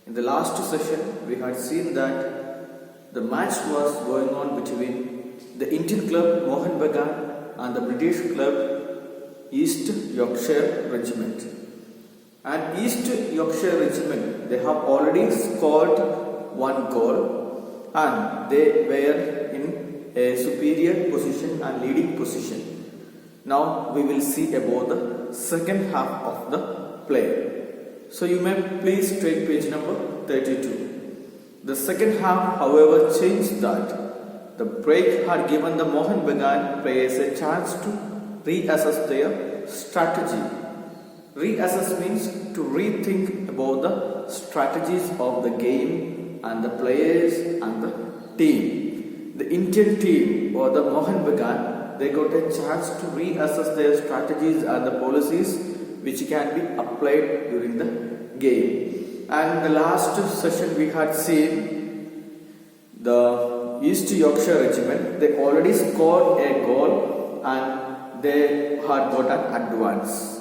In the last session, we had seen that the match was going on between the Indian club Mohun Bagan and the British club East Yorkshire Regiment. And East Yorkshire Regiment, they have already scored one goal and they were in a superior position and leading position. Now we will see about the second half of the play. So you may please take page number 32. The second half, however, changed that. The break had given the Mohun Bagan players a chance to reassess their strategy. Reassess means to rethink about the strategies of the game and the players and the team. The Indian team or the Mohun Bagan, they got a chance to reassess their strategies and the policies which can be applied during the game. And the last session we had seen the East Yorkshire Regiment, they already scored a goal and they had got an advance.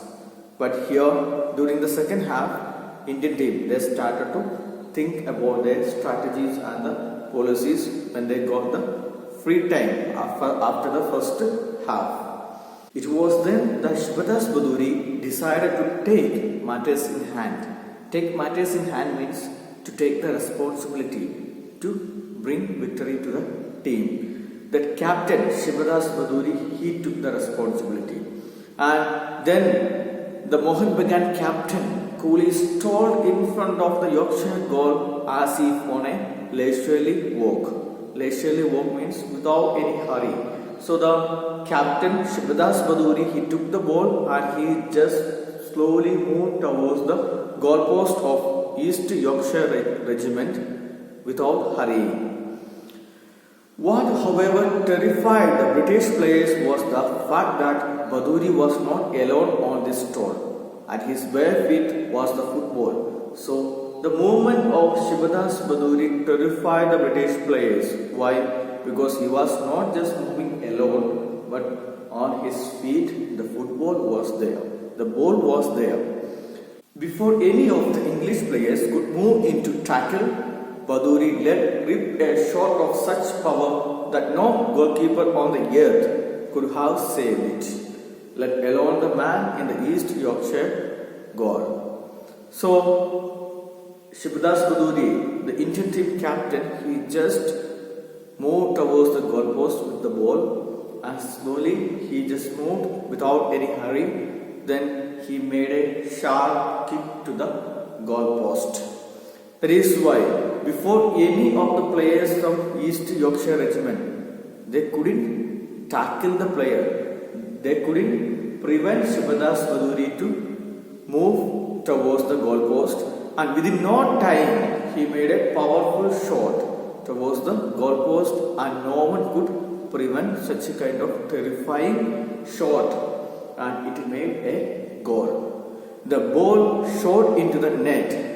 But here during the second half, Indian team, they started to think about their strategies and the policies when they got the free time after the first half. It was then that Shibada's Baduri decided to take matters in hand. Take matters in hand means to take the responsibility to bring victory to the team. That captain Shibada's Baduri, he took the responsibility. And then the Mohun Bagan captain coolly stalled in front of the Yorkshire goal as if on a leisurely walk. Leisurely walk means without any hurry. So the captain Shibadas Baduri, he took the ball and he just slowly moved towards the goalpost of East Yorkshire Regiment without hurrying. What, however, terrified the British players was the fact that Baduri was not alone on this tour. At his bare feet was the football. So the movement of Shibadas Baduri terrified the British players. Why? Because he was not just moving alone, but on his feet the football was there. The ball was there. Before any of the English players could move into tackle, Baduri ripped a shot of such power that no goalkeeper on the earth could have saved it, let alone the man in the East Yorkshire goal. So, Shibadas Baduri, the Indian team captain, he just moved towards the goalpost with the ball and slowly he just moved without any hurry. Then he made a sharp kick to the goalpost. That is why before any of the players from East Yorkshire Regiment, they couldn't tackle the player. They couldn't prevent Shibadas Baduri to move towards the goalpost, and within no time he made a powerful shot towards the goalpost and no one could prevent such a kind of terrifying shot and it made a goal. The ball shot into the net.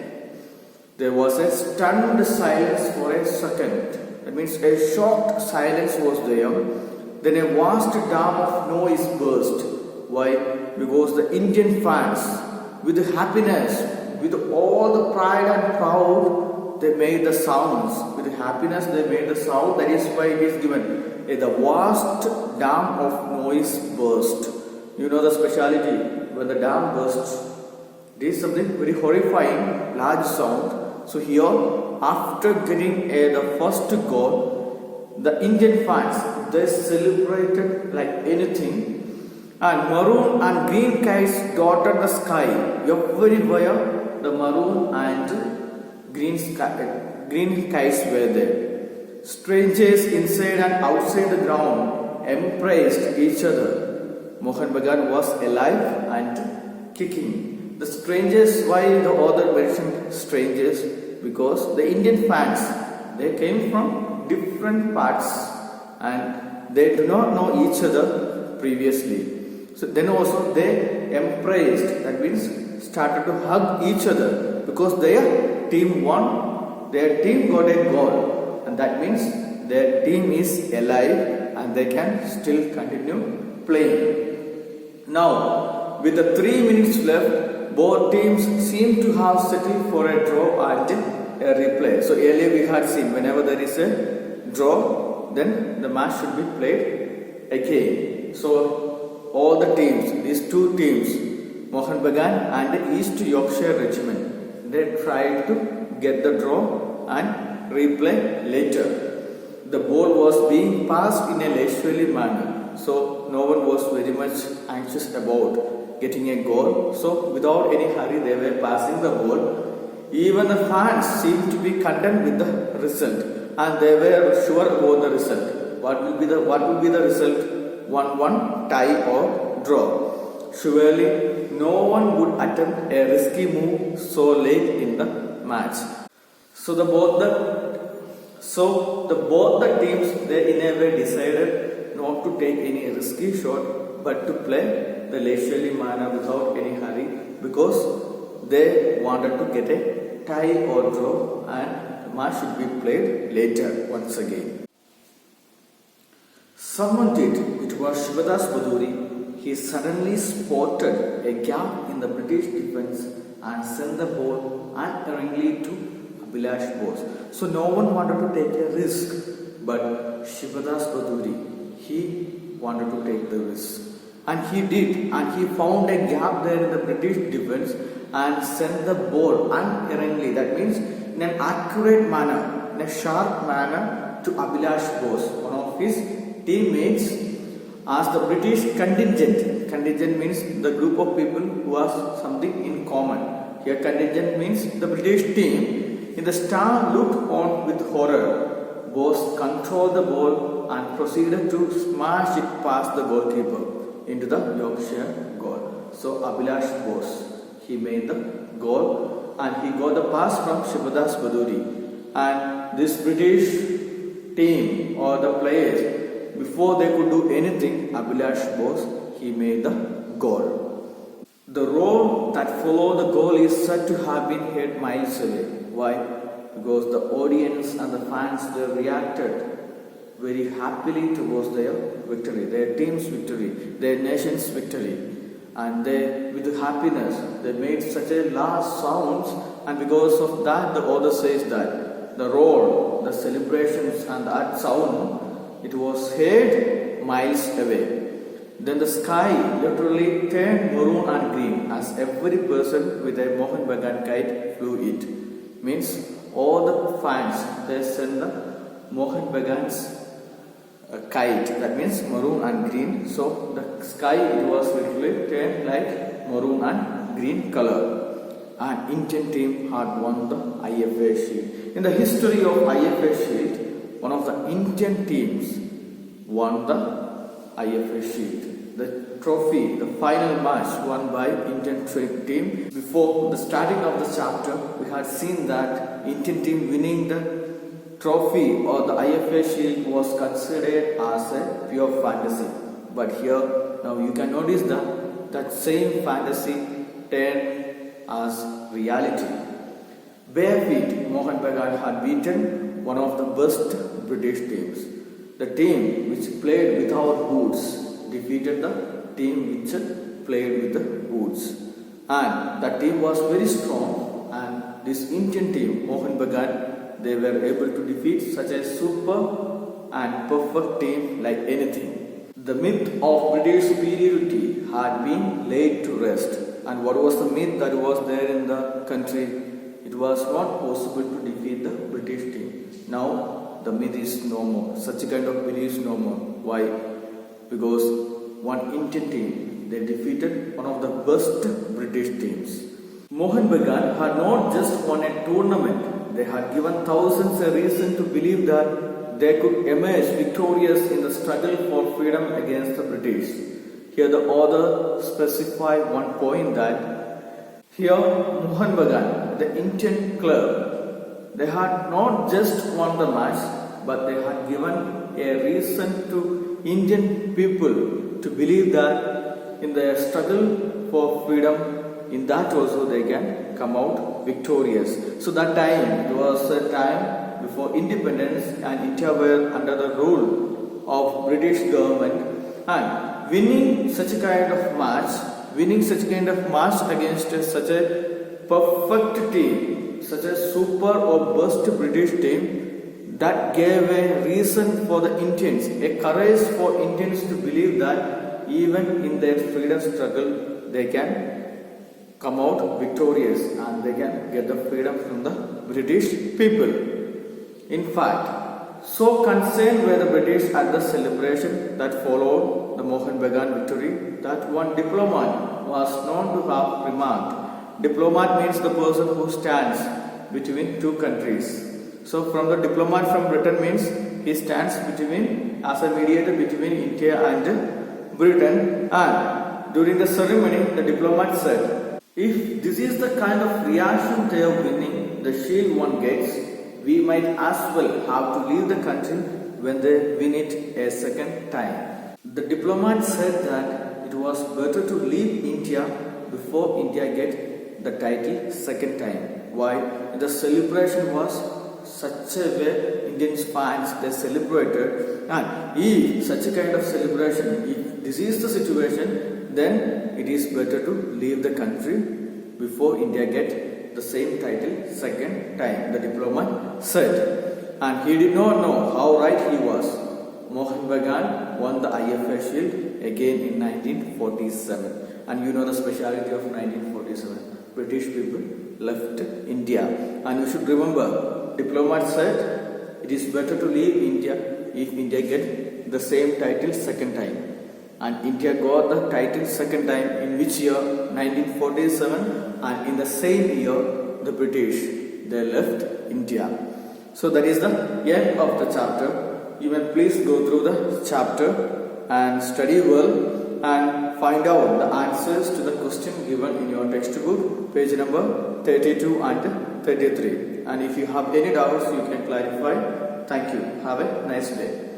There was a stunned silence for a second. That means a shocked silence was there. Then a vast dam of noise burst. Why? Because the Indian fans, with happiness, with all the pride and proud, they made the sounds. With happiness, they made the sound. That is why it is given. The vast dam of noise burst. You know the speciality when the dam bursts. It is something very horrifying, large sound. So here, after getting the first goal, the Indian fans, they celebrated like anything. And maroon and green kites dotted the sky. Everywhere the maroon and green kites were there. Strangers inside and outside the ground embraced each other. Mohun Bagan was alive and kicking. The strangers, why the author mentioned strangers? Because the Indian fans, they came from different parts and they do not know each other previously. So then also they embraced, that means started to hug each other because their team won, their team got a goal, and that means their team is alive and they can still continue playing. Now, with the 3 minutes left, both teams seem to have settled for a draw and a replay. So earlier we had seen whenever there is a draw, then the match should be played again. So all the teams, these two teams, Mohun Bagan and the East Yorkshire Regiment, they tried to get the draw and replay later. The ball was being passed in a leisurely manner, so no one was very much anxious about getting a goal. So without any hurry they were passing the ball. Even the fans seemed to be content with the result, and they were sure about the result. What will be the result? 1-1, tie or draw. Surely no one would attempt a risky move so late in the match. So both the teams, they in a way decided not to take any risky shot but to play the leisurely manner without any hurry, because they wanted to get a tie or draw and the match should be played later once again. Someone did. It was Shivadas Baduri. He suddenly spotted a gap in the British defence and sent the ball unerringly to Abhilash Bose. So no one wanted to take a risk, but Shivadas Baduri, he wanted to take the risk. And he did, and he found a gap there in the British defence and sent the ball unerringly, that means in an accurate manner, in a sharp manner, to Abhilash Bose, one of his teammates, as the British contingent. Contingent means the group of people who have something in common. Here contingent means the British team. In the star looked on with horror. Bose controlled the ball and proceeded to smash it past the goalkeeper into the Yorkshire goal. So Abhilash Bose, he made the goal and he got the pass from Shivadas Baduri. And this British team or the players, before they could do anything, Abhilash Bose, he made the goal. The roar that followed the goal is said to have been heard miles away. Why? Because the audience and the fans, they reacted very happily towards their victory, their team's victory, their nation's victory. And they, with happiness, they made such a large sounds, and because of that, the author says that the roar, the celebrations and that sound, it was heard miles away. Then the sky literally turned maroon and green as every person with a Mohun Bagan kite flew it. Means all the fans, they sent the Mohun Bagan's kite, that means maroon and green. So the sky, it was literally turned like maroon and green color. And Indian team had won the IFA Shield. In the history of IFA Shield, one of the Indian teams won the IFA Shield. The trophy, the final match won by Indian team. Before the starting of the chapter, we had seen that Indian team winning the trophy or the IFA Shield was considered as a pure fantasy. But here, now you can notice that same fantasy turned as reality. Bare feet, Mohun Bagan had beaten one of the best British teams. The team which played without boots defeated the team which played with the boots. And that team was very strong, and this Indian team, Mohun Bagan, they were able to defeat such a super and perfect team like anything. The myth of British superiority had been laid to rest. And what was the myth that was there in the country? It was not possible to defeat the British team. Now the myth is no more. Such a kind of belief is no more. Why? Because one Indian team, they defeated one of the best British teams. Mohun Bagan had not just won a tournament, they had given thousands a reason to believe that they could emerge victorious in the struggle for freedom against the British. Here the author specified one point that here Mohun Bagan, the Indian club, they had not just won the match, but they had given a reason to Indian people to believe that in their struggle for freedom, in that also they can come out victorious. So that time, it was a time before independence and India were under the rule of British government, and winning such a kind of match against such a perfect team, such a super or best British team that gave a reason for the Indians, a courage for Indians to believe that even in their freedom struggle they can come out victorious and they can get the freedom from the British people. In fact, so concerned were the British at the celebration that followed the Mohun Bagan victory that one diplomat was known to have remarked. Diplomat means the person who stands between two countries. So from the diplomat from Britain means he stands between as a mediator between India and Britain, and during the ceremony the diplomat said, if this is the kind of reaction they are winning the shield one gets, we might as well have to leave the country when they win it a second time. The diplomat said that it was better to leave India before India get the title second time. Why? The celebration was such a way Indian fans they celebrated, and if such a kind of celebration, if this is the situation, then it is better to leave the country before India get the same title second time, the diplomat said. And he did not know how right he was. Mohun Bagan won the IFA Shield again in 1947. And you know the speciality of 1947. British people left India. And you should remember, diplomat said it is better to leave India if India get the same title second time. And India got the title second time in which year? 1947, and in the same year the British they left India. So that is the end of the chapter. You may please go through the chapter and study well and find out the answers to the question given in your textbook, page number 32 and 33. And if you have any doubts, you can clarify. Thank you. Have a nice day.